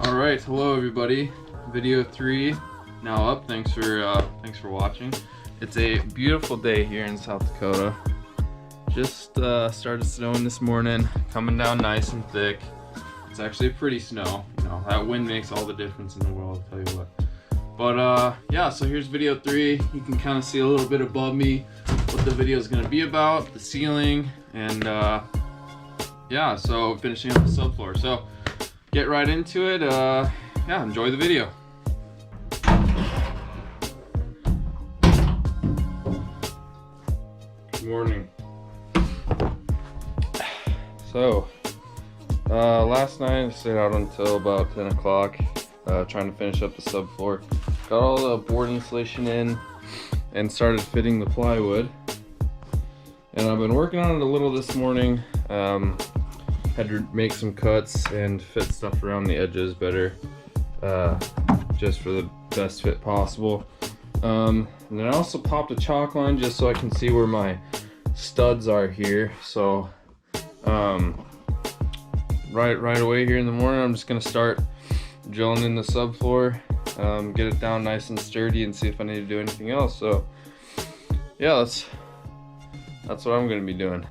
All right, hello everybody. Video 3 now up. Thanks for watching. It's a beautiful day here in South Dakota. Just started snowing this morning, coming down nice and thick. It's actually pretty snow. You know, that wind makes all the difference in the world, I'll tell you what. But yeah, so here's video 3. You can kind of see a little bit above me what the video is going to be about, the ceiling, and yeah, so finishing up the subfloor. So get right into it. Yeah, enjoy the video. Good morning. So last night I stayed out until about 10 o'clock trying to finish up the subfloor. Got all the board insulation in and started fitting the plywood. And I've been working on it a little this morning. Had to make some cuts and fit stuff around the edges better, just for the best fit possible. And then I also popped a chalk line just so I can see where my studs are here. So right away here in the morning, I'm just gonna start drilling in the subfloor, get it down nice and sturdy, and see if I need to do anything else. So yeah, that's what I'm gonna be doing.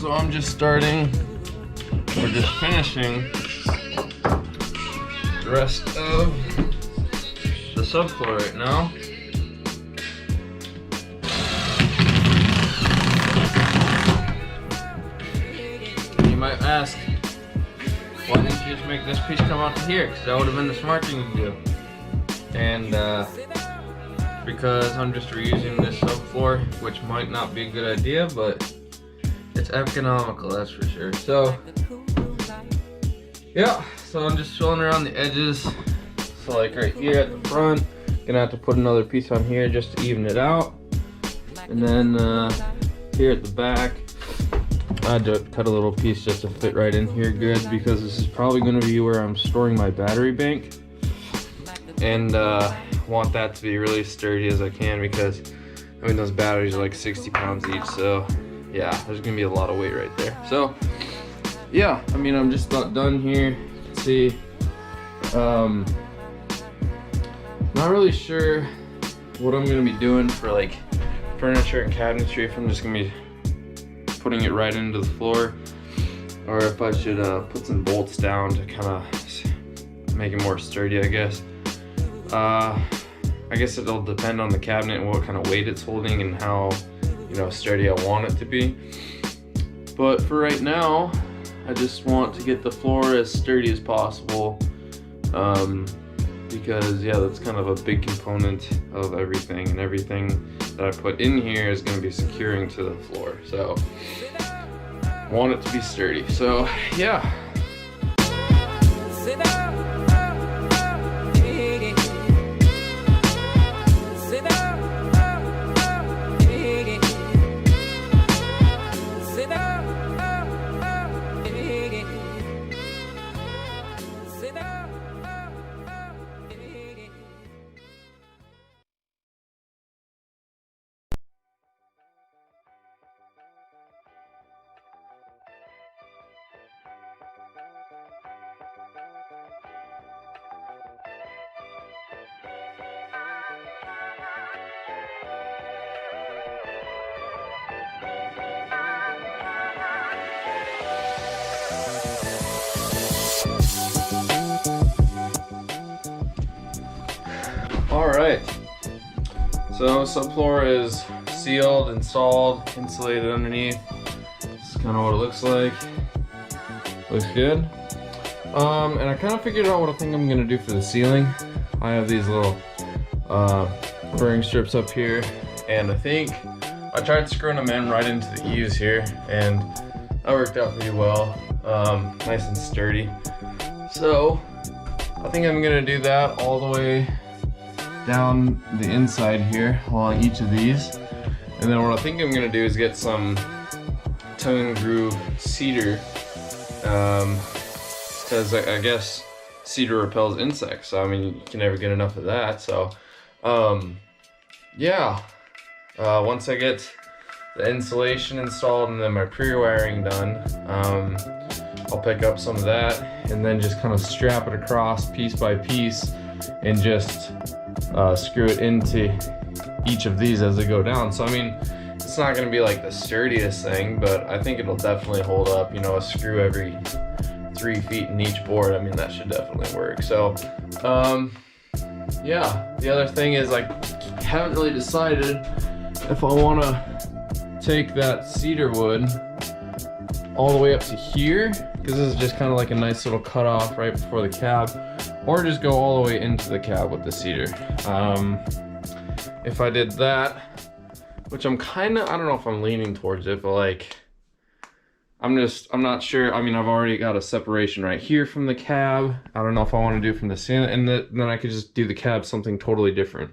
So I'm just starting, or just finishing the rest of the subfloor right now. You might ask, why didn't you just make this piece come out to here? Because that would have been the smart thing to do. And because I'm just reusing this subfloor, which might not be a good idea, but it's economical, that's for sure. So yeah, so I'm just filling around the edges. So like right here at the front, gonna have to put another piece on here just to even it out. And then here at the back, I had to cut a little piece just to fit right in here good, because this is probably gonna be where I'm storing my battery bank. And want that to be really sturdy as I can, because I mean those batteries are like 60 pounds each, so yeah, there's gonna be a lot of weight right there. So yeah, I mean, I'm just about done here. You can see, not really sure what I'm gonna be doing for like furniture and cabinetry, if I'm just gonna be putting it right into the floor, or if I should put some bolts down to kind of make it more sturdy, I guess. I guess it'll depend on the cabinet and what kind of weight it's holding and how, you know, sturdy I want it to be. But for right now, I just want to get the floor as sturdy as possible, because yeah, that's kind of a big component of everything, and everything that I put in here is going to be securing to the floor. So I want it to be sturdy. So yeah. All right, So subfloor is sealed, installed, insulated underneath. This is kind of what it looks like. Looks good. And I kind of figured out what I think I'm gonna do for the ceiling. I have these little burring strips up here, and I think I tried screwing them in right into the eaves here, and that worked out pretty well. Nice and sturdy. So I think I'm gonna do that all the way down the inside here along each of these, and then what I think I'm gonna do is get some tongue and groove cedar, because I guess cedar repels insects, so I mean you can never get enough of that. So yeah, once I get the insulation installed and then my pre-wiring done, I'll pick up some of that and then just kind of strap it across piece by piece and just screw it into each of these as they go down. So I mean, it's not going to be like the sturdiest thing, but I think it'll definitely hold up. You know, a screw every 3 feet in each board, I mean that should definitely work. So yeah, the other thing is I haven't really decided if I want to take that cedar wood all the way up to here, because this is just kind of like a nice little cutoff right before the cab, or just go all the way into the cab with the cedar. If I did that, which I'm kind of, I don't know if I'm leaning towards it, but like I'm not sure. I mean, I've already got a separation right here from the cab. I don't know if I want to do from the ceiling, and then I could just do the cab something totally different.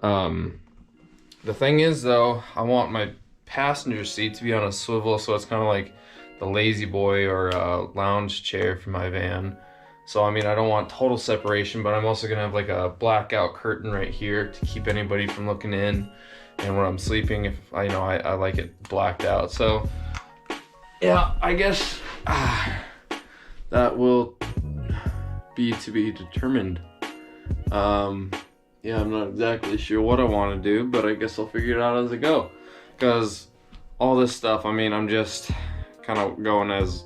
The thing is though, I want my passenger seat to be on a swivel, so it's kind of like the lazy boy or lounge chair for my van. So I mean, I don't want total separation, but I'm also gonna have like a blackout curtain right here to keep anybody from looking in. And when I'm sleeping, if I like it blacked out. So yeah, I guess that will be to be determined. Yeah, I'm not exactly sure what I want to do, but I guess I'll figure it out as I go. Because all this stuff, I mean, I'm just kind of going as,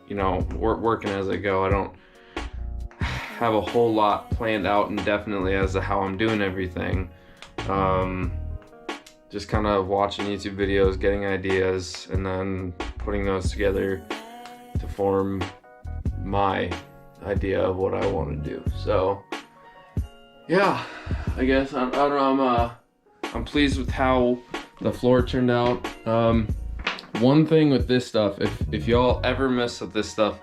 you know, working as I go. I don't have a whole lot planned out indefinitely as to how I'm doing everything. Just kind of watching YouTube videos, getting ideas, and then putting those together to form my idea of what I want to do. So yeah, I guess I don't know, I'm pleased with how the floor turned out. One thing with this stuff, if y'all ever mess with this stuff,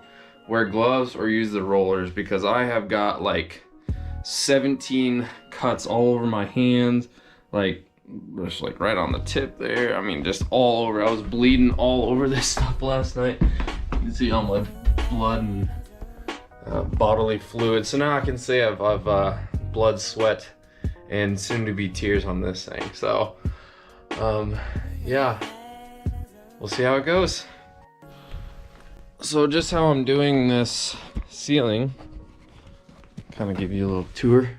wear gloves or use the rollers, because I have got like 17 cuts all over my hands, like just like right on the tip there. I mean, just all over. I was bleeding all over this stuff last night. You can see all my blood and bodily fluid. So now I can say I've blood, sweat, and soon to be tears on this thing. So yeah, we'll see how it goes. So just how I'm doing this ceiling, kind of give you a little tour.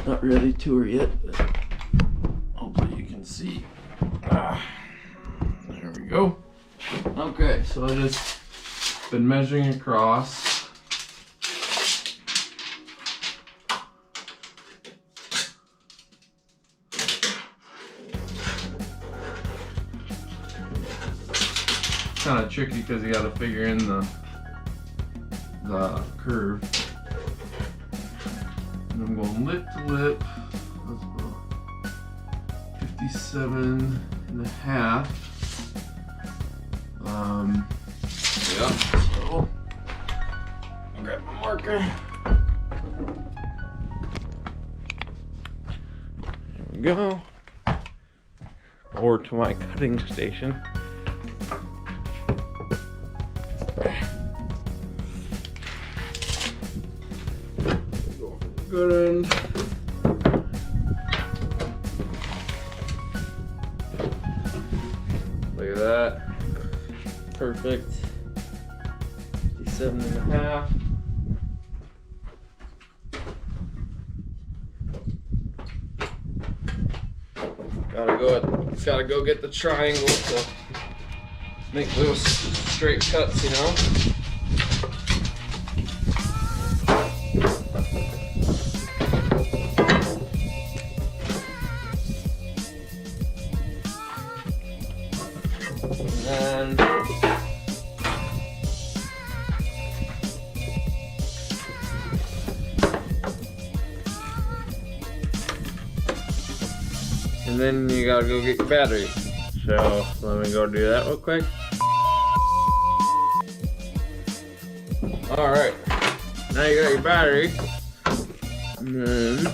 Not really tour yet, but hopefully you can see. There we go. Okay, so I just been measuring across. Kind of tricky because you got to figure in the curve. And I'm going lip to lip. That's about 57 and a half. Yeah. So I'll grab my marker. There we go. Or to my cutting station. Good end. Look at that. Perfect. 57 and a half. Gotta go get the triangle to make those straight cuts, you know? and then you gotta go get your battery. So let me go do that real quick. Alright, now you got your battery, and then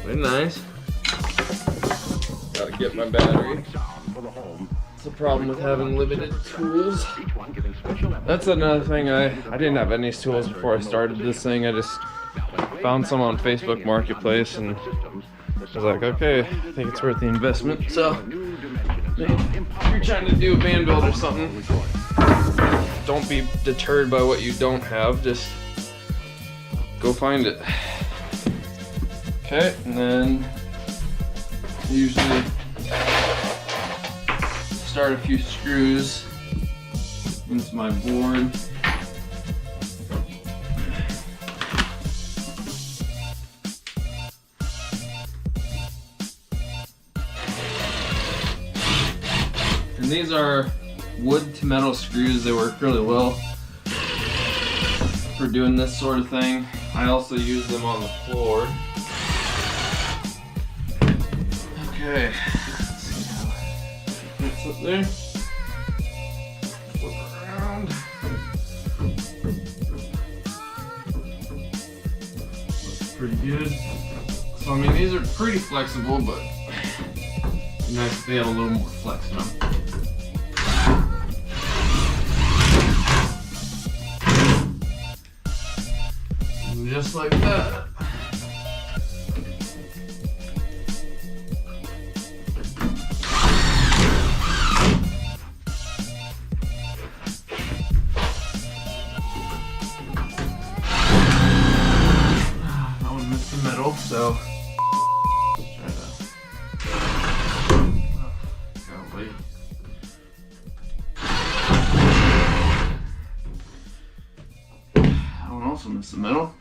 very nice. Gotta get my battery. It's a problem with having limited tools. That's another thing. I didn't have any tools before I started this thing. I just found some on Facebook Marketplace and I was like, okay, I think it's worth the investment. So if you're trying to do a van build or something, don't be deterred by what you don't have. Just go find it. Okay, and then usually start a few screws into my board. And these are wood to metal screws. They work really well for doing this sort of thing. I also use them on the floor. Okay, let's see how it fits up there. Flip around. Looks pretty good. So I mean, these are pretty flexible, but it'd be nice if they had a little more flex in them. And just like that. So try to golly. That one also missed the middle.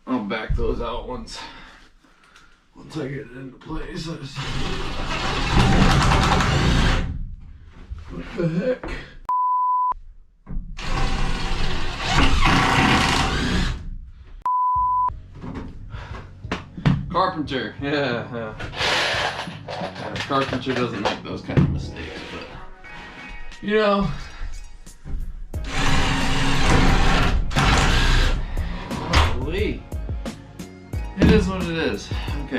I'll back those out once I get it into place. What the heck? Carpenter, yeah. Carpenter doesn't make those kind of mistakes, but you know, holy, it is what it is. Okay.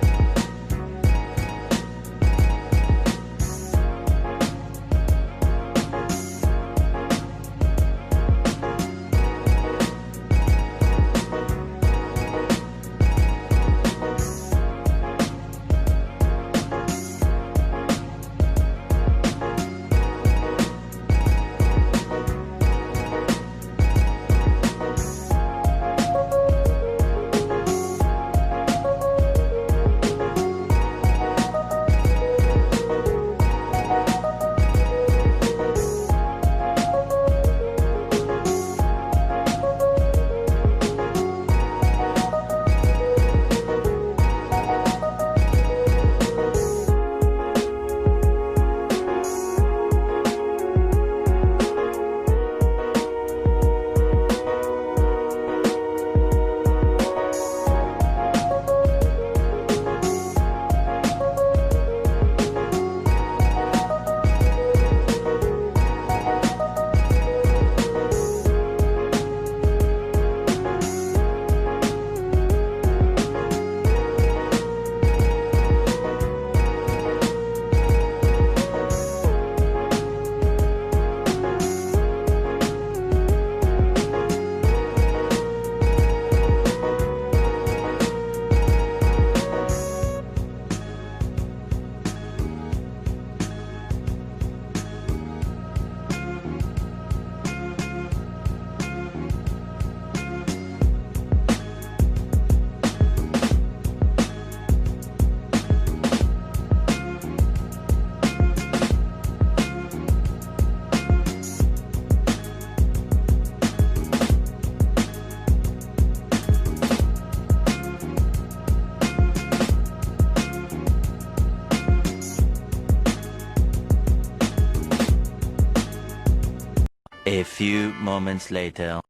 A few moments later.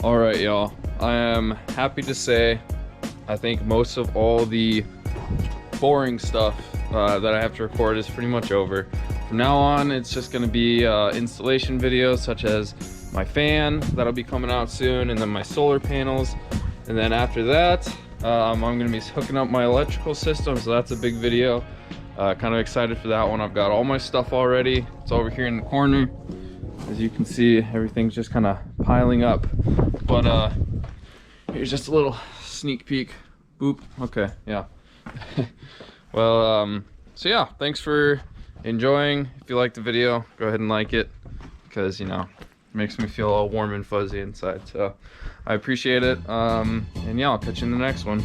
All right, y'all. I am happy to say I think most of all the boring stuff that I have to record is pretty much over. From now on, it's just going to be installation videos such as my fan that'll be coming out soon, and then my solar panels. And then after that, I'm going to be hooking up my electrical system, so that's a big video. Kind of excited for that one. I've got all my stuff already. It's over here in the corner. As you can see, everything's just kind of piling up. But here's just a little sneak peek. Boop. Okay, yeah. Well, so yeah, thanks for enjoying. If you liked the video, go ahead and like it, because, you know, it makes me feel all warm and fuzzy inside. So I appreciate it. And yeah, I'll catch you in the next one.